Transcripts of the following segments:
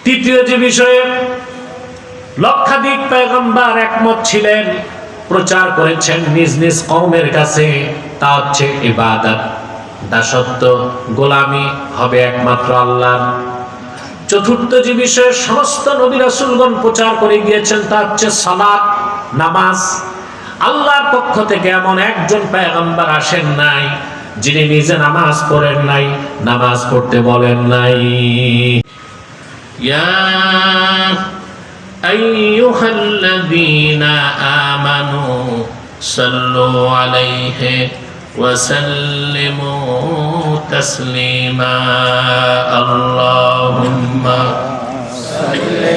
তৃতীয় যে বিষয়ে লক্ষাধিক পয়গম্বর একমত ছিলেন, প্রচার করেছেন নিজ নিজ কওমের কাছে, তা হচ্ছে ইবাদত, দাসত্ব, গোলামি হবে একমাত্র আল্লাহর। চতুর্থ যে বিষয়ে সমস্ত নবী রাসূলগণ প্রচার করে গিয়েছেন, তা হচ্ছে সালাত, নামাজ। আল্লাহর পক্ষ থেকে এমন একজন পয়গম্বর আসেন নাই যিনি নিজে নামাজ পড়েন নাই, নামাজ পড়তে বলেন নাই। ইয়া আইয়ুহাল্লাযীনা আমানু সাল্লু আলাইহি ওয়া সাল্লিমু তাসলিমা। আল্লাহুম্মা সাল্লি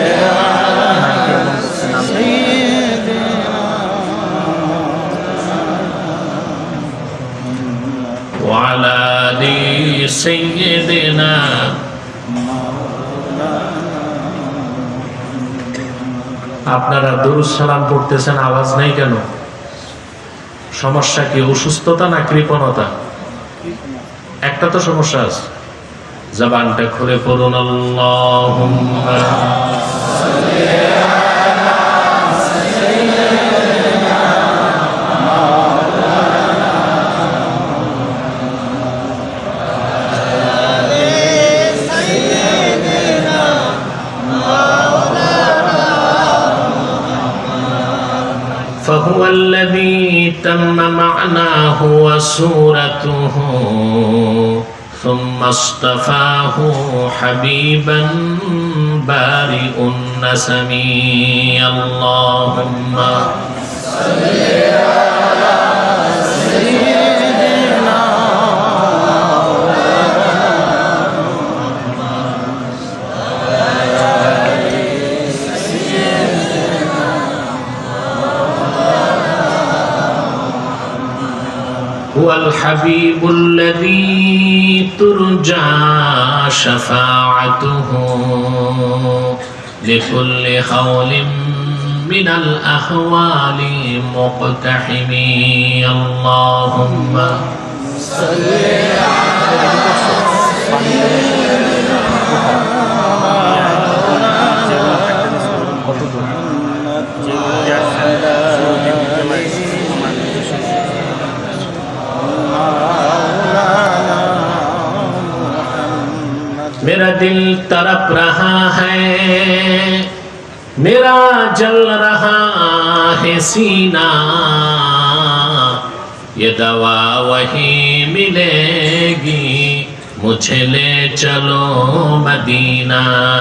وعلى آل سيدنا। আপনারা দুরূদ সালাম পড়তেছেন, আওয়াজ নাই কেন? সমস্যা কি? অসুস্থতা না কৃপণতা? একটা তো সমস্যা আছে। জবানটা খুলে পড়ুন, আল্লাহুম্মা সাল্লি فهو الذي تم معناه وسورته ثم اصطفاه حبيبا بارئ النسم. اللهم صل على سيدنا هو الحبيب الذي ترجى شفاعته لكل حول من الأحوال مقتحم. اللهم صل على मेरा दिल तड़प रहा है, मेरा जल रहा है सीना, ये दवा वही मिलेगी, मुझे ले चलो मदीना।